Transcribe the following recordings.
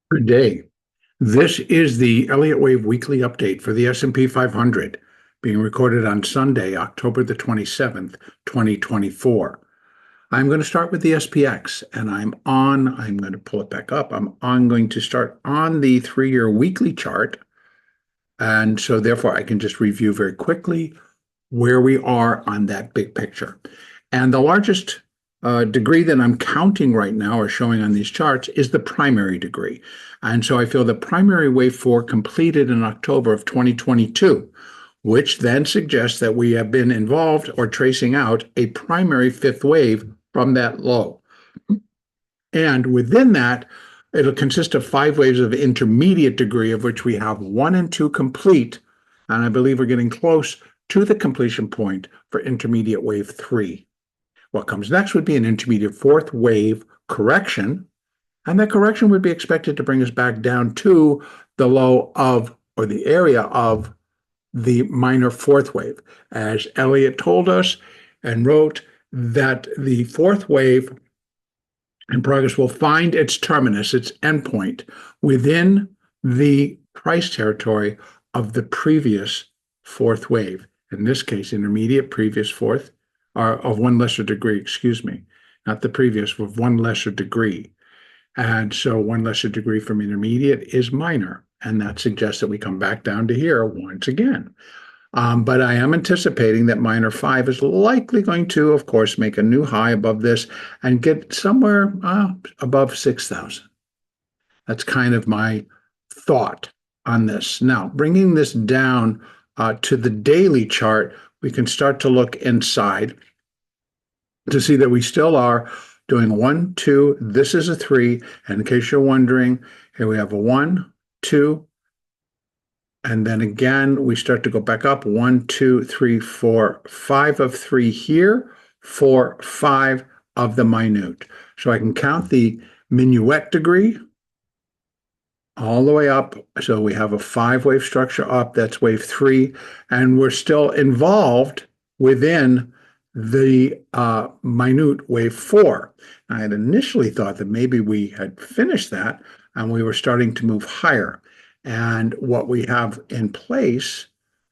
Good day. This is the Elliott Wave weekly update for the S&P 500, being recorded on Sunday, October the 27th, 2024. I'm going to start with the SPX, and I'm going to pull it back up. I'm going to start on the 3-year weekly chart, and so therefore I can just review very quickly where we are on that big picture. And the largest degree that I'm counting right now or showing on these charts is the primary degree. And so I feel the primary wave 4 completed in October of 2022, which then suggests that we have been involved or tracing out a primary fifth wave from that low. And within that, it'll consist of 5 waves of intermediate degree, of which we have 1 and 2 complete. And I believe we're getting close to the completion point for intermediate wave 3. What comes next would be an intermediate fourth wave correction, and that correction would be expected to bring us back down to the low of, or the area of, the minor fourth wave. As Elliott told us and wrote, that the fourth wave in progress will find its terminus, its endpoint, within the price territory of the previous fourth wave. In this case, intermediate previous fourth, or of one lesser degree, excuse me, not the previous, of one lesser degree. And so one lesser degree from intermediate is minor, and that suggests that we come back down to here once again. But I am anticipating that minor 5 is likely going to, of course, make a new high above this and get somewhere above 6,000. That's kind of my thought on this. Now, bringing this down to the daily chart, we can start to look inside to see that we still are doing 1, 2, this is a 3. And in case you're wondering, here we have a 1, 2, and then again, we start to go back up. 1, 2, 3, 4, 5 of 3 here, 4, 5 of the minute. So I can count the minuet degree all the way up. So we have a 5-wave structure up. That's wave 3. And we're still involved within the minute wave 4. I had initially thought that maybe we had finished that and we were starting to move higher. And what we have in place,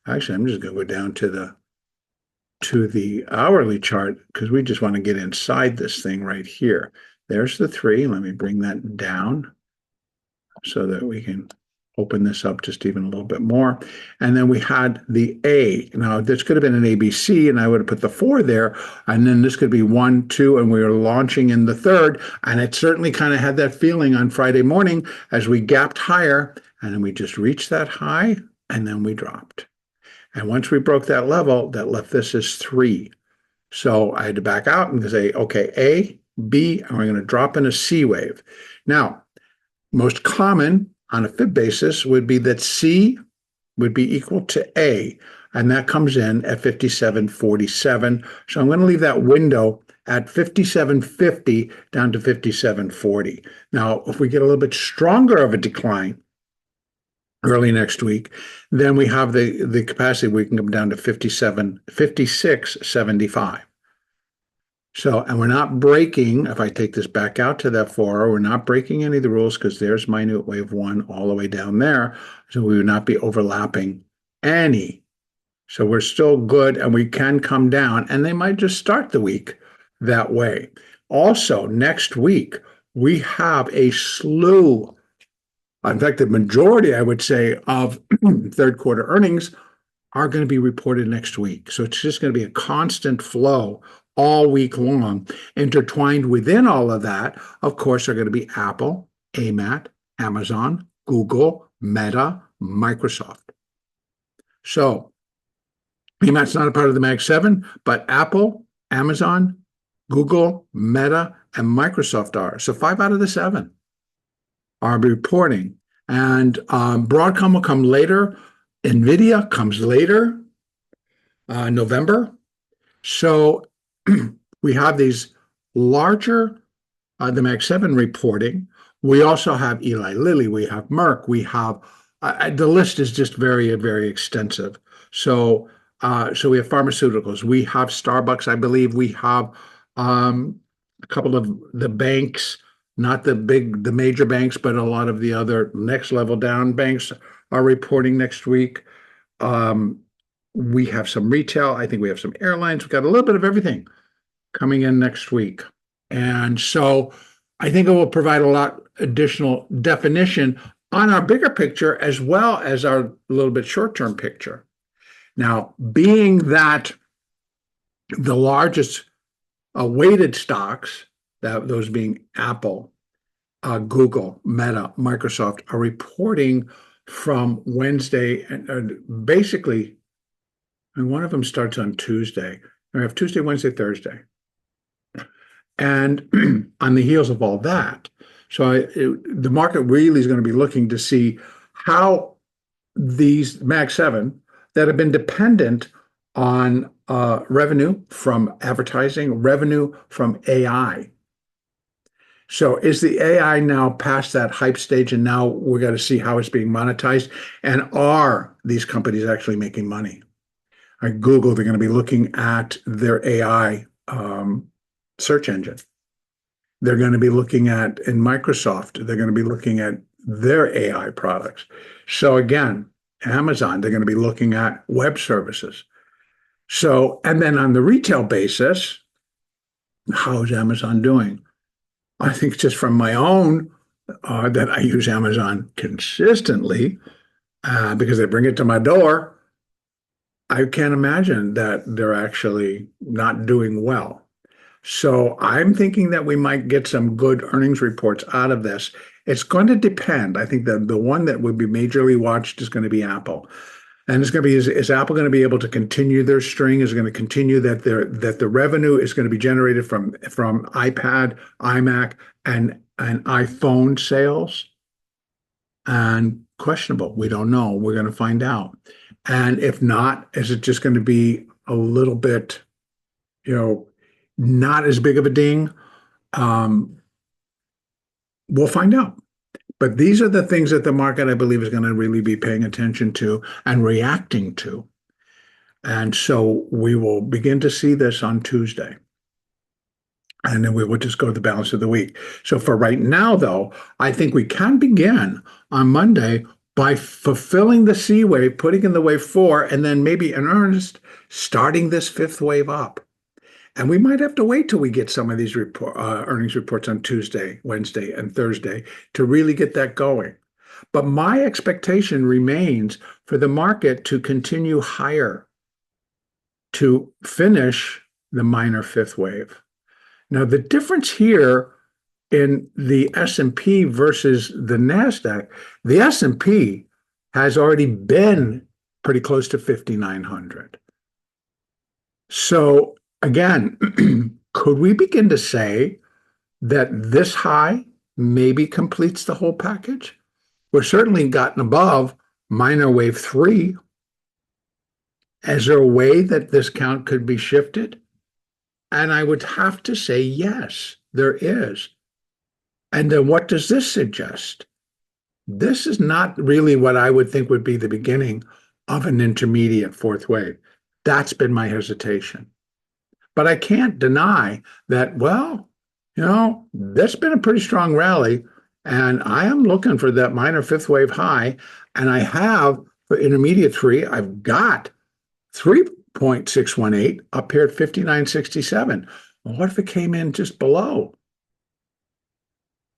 actually, I'm just going to go down to the hourly chart because we just want to get inside this thing right here. There's the 3. Let me bring that down so that we can open this up just even a little bit more. And then we had the A. Now, this could have been an ABC, and I would have put the 4 there. And then this could be 1, 2, and we were launching in the 3rd. And it certainly kind of had that feeling on Friday morning as we gapped higher. And then we just reached that high, and then we dropped. And once we broke that level, that left this as 3. So I had to back out and say, okay, A, B, and we're going to drop in a C wave. Now, most common on a fib basis would be that C would be equal to A, and that comes in at 57.47. So I'm going to leave that window at 57.50 down to 57.40. Now, if we get a little bit stronger of a decline early next week, then we have the capacity we can come down to 56.75. So, and we're not breaking, if I take this back out to that 4, we're not breaking any of the rules because there's minute wave 1 all the way down there. So we would not be overlapping any. So we're still good and we can come down, and they might just start the week that way. Also, next week, we have a slew, in fact, the majority, I would say, of third quarter earnings are going to be reported next week. So it's just going to be a constant flow all week long. Intertwined within all of that, of course, are going to be Apple, AMAT, Amazon, Google, Meta, Microsoft. So AMAT's not a part of the Mag 7, but Apple, Amazon, Google, Meta, and Microsoft are. So 5 out of the 7 are reporting. And Broadcom will come later. NVIDIA comes later, November. So we have these larger, the Mag 7 reporting. We also have Eli Lilly, we have Merck, we have, the list is just very, very extensive. So we have pharmaceuticals, we have Starbucks, I believe, we have a couple of the banks, Not the major banks, but a lot of the other next level down banks are reporting next week. Um, we have some retail. I think we have some airlines. We've got a little bit of everything coming in next week. And so I think it will provide a lot additional definition on our bigger picture as well as our little bit short-term picture. Now, being that the largest weighted stocks, that those being Apple, Google, Meta, Microsoft, are reporting from Wednesday, and basically, and one of them starts on Tuesday. We have Tuesday, Wednesday, Thursday. And on the heels of all that, the market really is going to be looking to see how these Mag 7 that have been dependent on revenue from advertising, revenue from AI. So is the AI now past that hype stage, and now we're going to see how it's being monetized? And are these companies actually making money? Like Google, they're going to be looking at their AI search engine. They're going to be looking at, in Microsoft, they're going to be looking at their AI products. So again, Amazon, they're going to be looking at web services. So, and then on the retail basis, how is Amazon doing? I think just from my own, that I use Amazon consistently because they bring it to my door, I can't imagine that they're actually not doing well. So I'm thinking that we might get some good earnings reports out of this. It's going to depend. I think that the one that would be majorly watched is going to be Apple. And it's going to be, is Apple going to be able to continue their string? Is it going to continue that the revenue is going to be generated from iPad, iMac, and iPhone sales? And questionable. We don't know. We're going to find out. And if not, is it just going to be a little bit, not as big of a ding? We'll find out. But these are the things that the market, I believe, is going to really be paying attention to and reacting to. And so we will begin to see this on Tuesday. And then we will just go the balance of the week. So for right now, though, I think we can begin on Monday by fulfilling the C wave, putting in the wave 4, and then maybe in earnest starting this 5th wave up. And we might have to wait till we get some of these earnings reports on Tuesday, Wednesday, and Thursday to really get that going. But my expectation remains for the market to continue higher to finish the minor 5th wave. Now, the difference here in the S&P versus the NASDAQ, the S&P has already been pretty close to 5,900. So again, could we begin to say that this high maybe completes the whole package? We're certainly gotten above minor wave 3. Is there a way that this count could be shifted? And I would have to say, yes, there is. And then what does this suggest? This is not really what I would think would be the beginning of an intermediate 4th wave. That's been my hesitation. But I can't deny that, well, that's been a pretty strong rally. And I am looking for that minor 5th wave high. And I have, for intermediate 3, I've got 3.618 up here at 59.67. Well, what if it came in just below?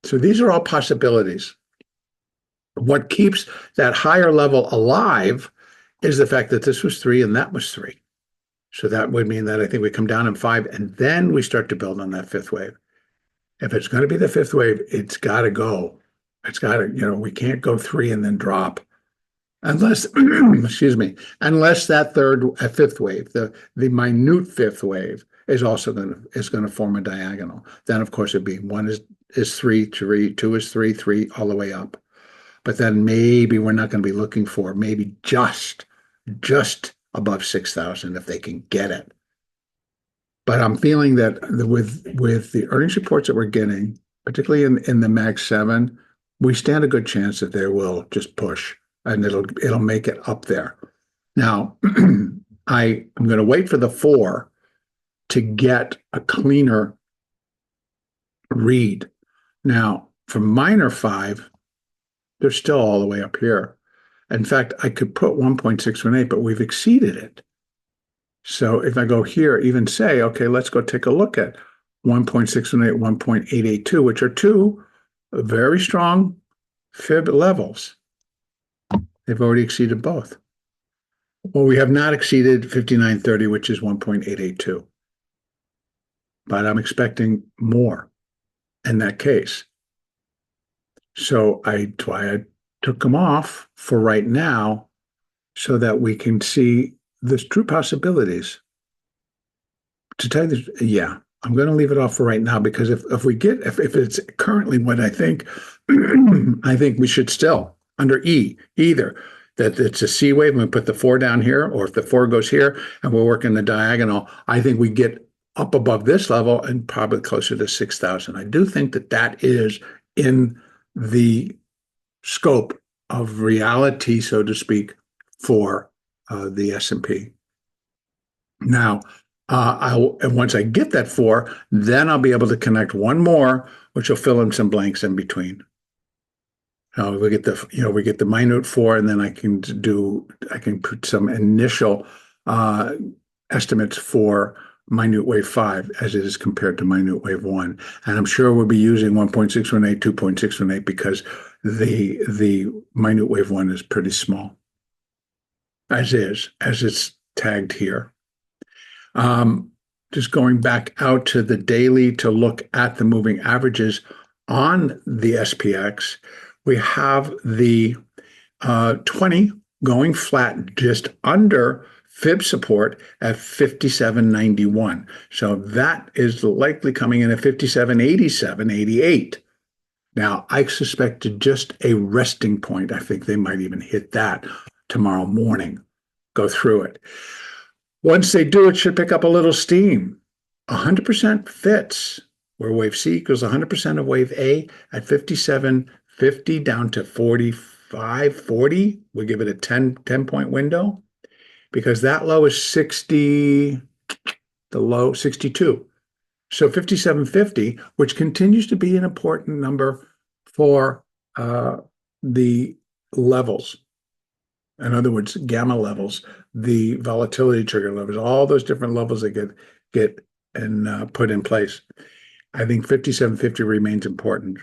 So these are all possibilities. What keeps that higher level alive is the fact that this was 3 and that was 3. So that would mean that I think we come down in 5 and then we start to build on that 5th wave. If it's going to be the 5th wave, it's got to go. It's got to, we can't go 3 and then drop. Unless, excuse me, unless that 5th wave, the minute 5th wave is also going to form a diagonal. Then of course it'd be 1 is 3, 2 is 3, 3 all the way up. But then maybe we're not going to be looking for maybe just above 6,000 if they can get it. But I'm feeling that with the earnings reports that we're getting, particularly in the Mag 7, we stand a good chance that they will just push and it'll make it up there. Now, I'm going to wait for the 4 to get a cleaner read. Now, for minor 5, they're still all the way up here. In fact, I could put 1.618, but we've exceeded it. So if I go here, even say, okay, let's go take a look at 1.618, 1.882, which are two very strong fib levels. They've already exceeded both. Well, we have not exceeded 59.30, which is 1.882. But I'm expecting more in that case. So that's why I took them off for right now so that we can see the true possibilities. To tell you the, yeah, I'm going to leave it off for right now because if it's currently what I think, I think we should still under either that it's a C wave and we put the 4 down here, or if the 4 goes here and we're working the diagonal, I think we get up above this level and probably closer to 6,000. I do think that that is in the scope of reality, so to speak, for the S&P. Now, once I get that 4, then I'll be able to connect one more, which will fill in some blanks in between. We get the minute 4, and then I can put some initial estimates for minute wave 5 as it is compared to minute wave 1. And I'm sure we'll be using 1.618, 2.618 because the minute wave 1 is pretty small, as it's tagged here. Just going back out to the daily to look at the moving averages on the SPX, we have the 20 going flat just under fib support at 57.91. So that is likely coming in at 57.87, 88. Now, I suspect just a resting point. I think they might even hit that tomorrow morning, go through it. Once they do, it should pick up a little steam. 100% fits, where wave C equals 100% of wave A at 57.50 down to 45.40. We'll give it a 10-point window because that low is 60, the low 62. So 57.50, which continues to be an important number for the levels. In other words, gamma levels, the volatility trigger levels, all those different levels that get and put in place. I think 57.50 remains important.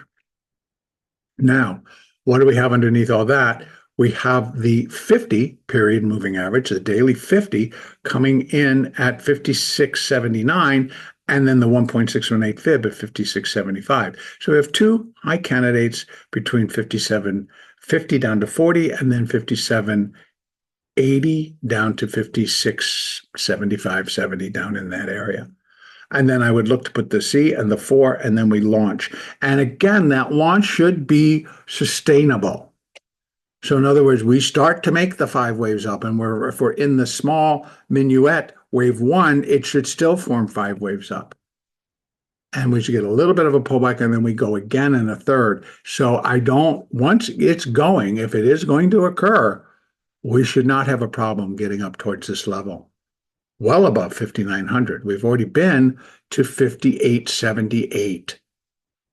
Now, what do we have underneath all that? We have the 50 period moving average, the daily 50, coming in at 56.79, and then the 1.618 fib at 56.75. So we have two high candidates between 57.50 down to 40, and then 57.80 down to 56.75, 70 down in that area. And then I would look to put the C and the 4, and then we launch. And again, that launch should be sustainable. So in other words, we start to make the 5 waves up, and if we're in the small minuet, wave 1, it should still form 5 waves up. And we should get a little bit of a pullback, and then we go again in a third. So once it's going, if it is going to occur, we should not have a problem getting up towards this level. Well above 5,900. We've already been to 58.78.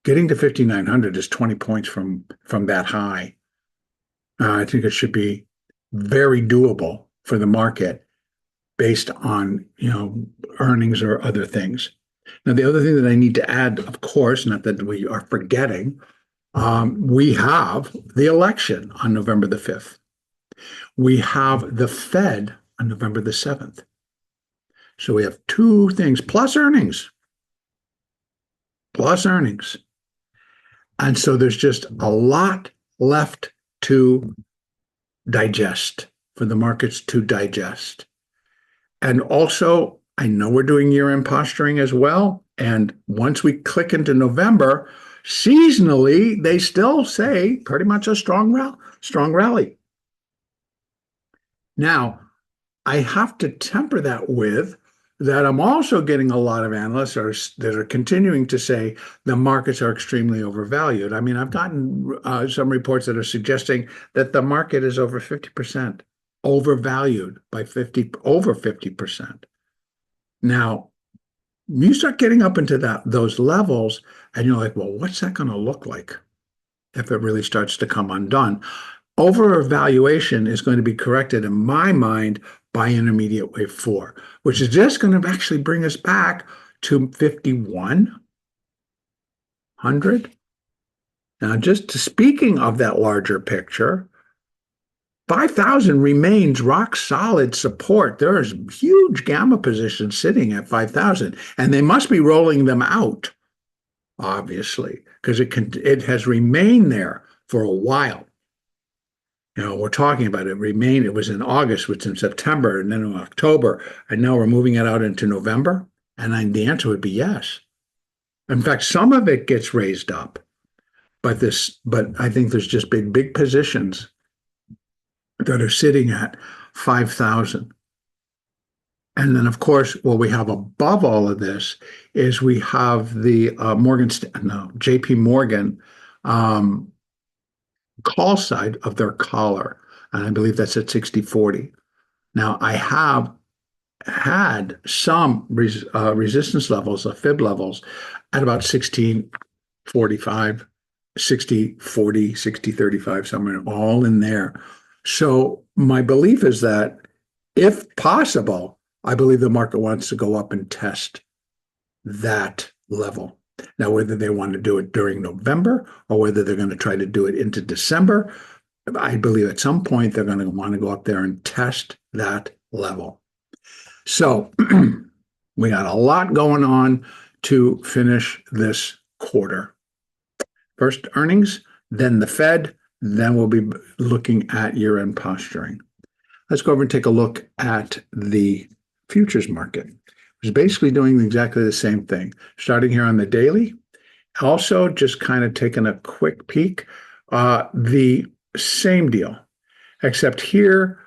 Getting to 5,900 is 20 points from that high. I think it should be very doable for the market based on earnings or other things. Now, the other thing that I need to add, of course, not that we are forgetting, we have the election on November the 5th. We have the Fed on November the 7th. So we have 2 things, plus earnings. And so there's just a lot left to digest, for the markets to digest. And also, I know we're doing year-end posturing as well. And once we click into November, seasonally, they still say pretty much a strong rally. Now, I have to temper that with that I'm also getting a lot of analysts that are continuing to say the markets are extremely overvalued. I mean, I've gotten some reports that are suggesting that the market is over 50% overvalued by over 50%. Now, you start getting up into those levels, and you're like, well, what's that going to look like if it really starts to come undone? Overvaluation is going to be corrected in my mind by intermediate wave four, which is just going to actually bring us back to 5,100. Now, just speaking of that larger picture, 5,000 remains rock solid support. There is huge gamma positions sitting at 5,000, and they must be rolling them out, obviously, because it has remained there for a while. We're talking about it remained. It was in August, which in September, and then in October, and now we're moving it out into November. And the answer would be yes. In fact, some of it gets raised up, but I think there's just big positions that are sitting at 5,000. And then, of course, what we have above all of this is we have the JP Morgan call side of their collar. And I believe that's at 60.40. Now, I have had some resistance levels, fib levels, at about 16.45, 60.40, 60.35, somewhere, all in there. So my belief is that if possible, I believe the market wants to go up and test that level. Now, whether they want to do it during November or whether they're going to try to do it into December, I believe at some point they're going to want to go up there and test that level. So we got a lot going on to finish this quarter. First earnings, then the Fed, then we'll be looking at year-end posturing. Let's go over and take a look at the futures market. It's basically doing exactly the same thing. Starting here on the daily, also just kind of taking a quick peek. The same deal, except here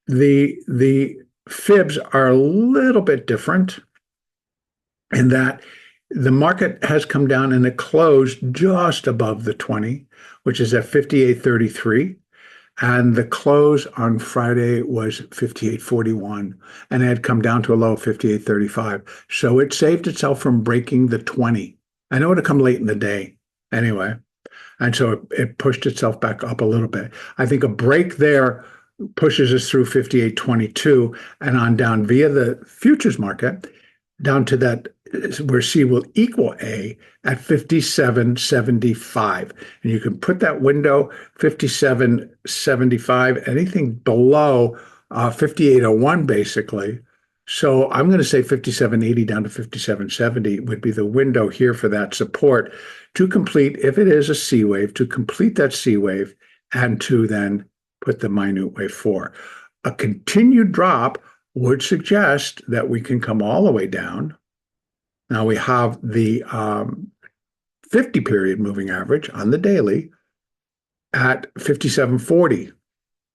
the fibs are a little bit different in that the market has come down and it closed just above the 20, which is at 58.33. And the close on Friday was 58.41, and it had come down to a low of 58.35. So it saved itself from breaking the 20. I know it had come late in the day anyway. And so it pushed itself back up a little bit. I think a break there pushes us through 58.22 and on down via the futures market down to that where C will equal A at 57.75. And you can put that window 57.75, anything below 58.01 basically. So I'm going to say 57.80 down to 57.70 would be the window here for that support to complete, if it is a C wave, to complete that C wave and to then put the minute wave 4. A continued drop would suggest that we can come all the way down. Now we have the 50 period moving average on the daily at 57.40.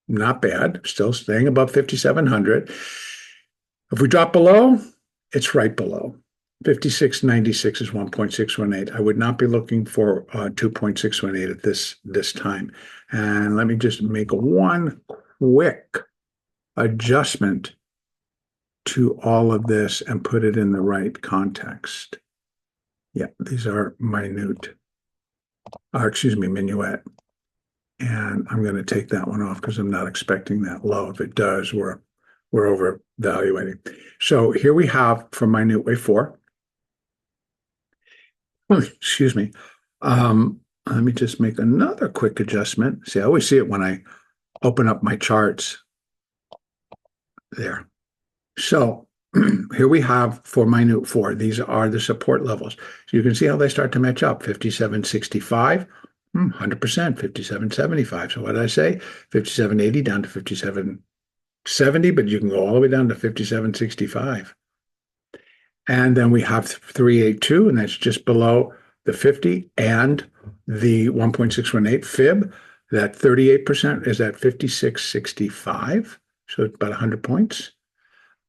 Not bad, still staying above 5,700. If we drop below, it's right below. 56.96 is 1.618. I would not be looking for 2.618 at this time. And let me just make one quick adjustment to all of this and put it in the right context. Yeah, these are minuet. Minuet. And I'm going to take that one off because I'm not expecting that low. If it does, we're overvaluating. So here we have for minute wave 4. Excuse me. Let me just make another quick adjustment. See, I always see it when I open up my charts. There. So here we have for minute 4. These are the support levels. So you can see how they start to match up. 57.65, 100%, 57.75. So what did I say? 57.80 down to 57.70, but you can go all the way down to 57.65. And then we have 382, and that's just below the 50, and the 1.618 fib, that 38% is at 56.65. So it's about 100 points.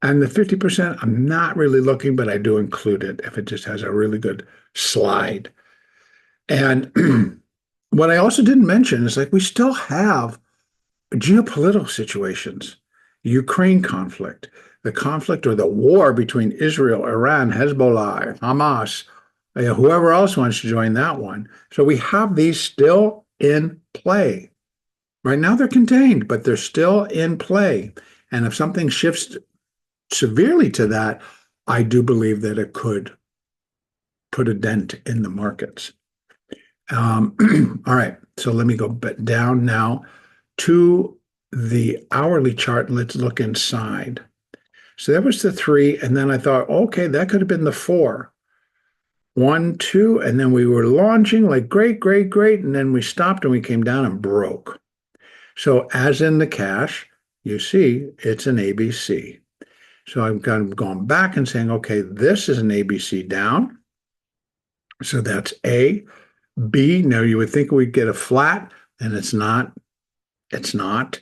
And the 50%, I'm not really looking, but I do include it if it just has a really good slide. And what I also didn't mention is like we still have geopolitical situations Ukraine conflict, the conflict or the war between Israel, Iran, Hezbollah, Hamas, whoever else wants to join that one. So we have these still in play. Right now they're contained, but they're still in play. And if something shifts severely to that, I do believe that it could put a dent in the markets. All right, so let me go down now to the hourly chart and let's look inside. So that was the three, and then I thought, okay, that could have been the four. One, two, and then we were launching like great, great, great, and then we stopped and we came down and broke. So as in the cash, you see it's an ABC. So I'm kind of going back and saying, okay, this is an ABC down. So that's A. B, now you would think we'd get a flat, and it's not. It's not.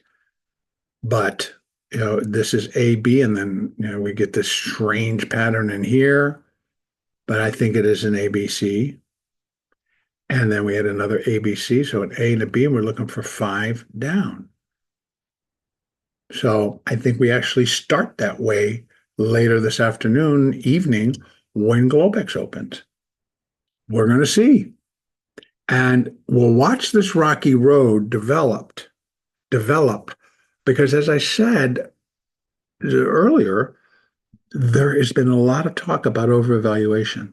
But this is A, B, and then we get this strange pattern in here. But I think it is an ABC. And then we had another ABC, so an A and a B, and we're looking for 5 down. So I think we actually start that way later this afternoon, evening, when Globex opens. We're going to see. And we'll watch this rocky road develop, because as I said earlier, there has been a lot of talk about overvaluation.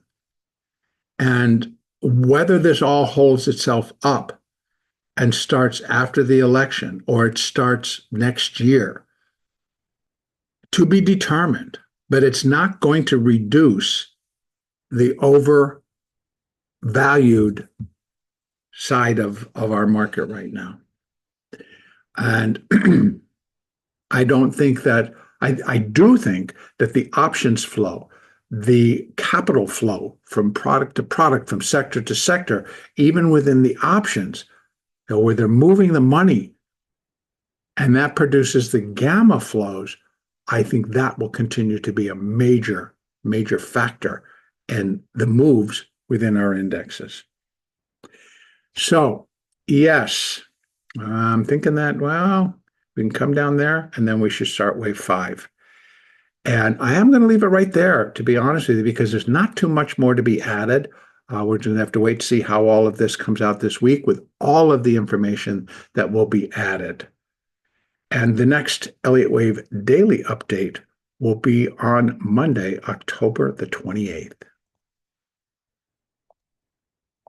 And whether this all holds itself up and starts after the election or it starts next year, to be determined, but it's not going to reduce the overvalued side of our market right now. And I don't think that, I do think that the options flow, the capital flow from product to product, from sector to sector, even within the options, where they're moving the money and that produces the gamma flows, I think that will continue to be a major, major factor in the moves within our indexes. So, yes, I'm thinking that, well, we can come down there and then we should start wave 5. And I am going to leave it right there, to be honest with you, because there's not too much more to be added. We're going to have to wait to see how all of this comes out this week with all of the information that will be added. And the next Elliott Wave daily update will be on Monday, October the 28th.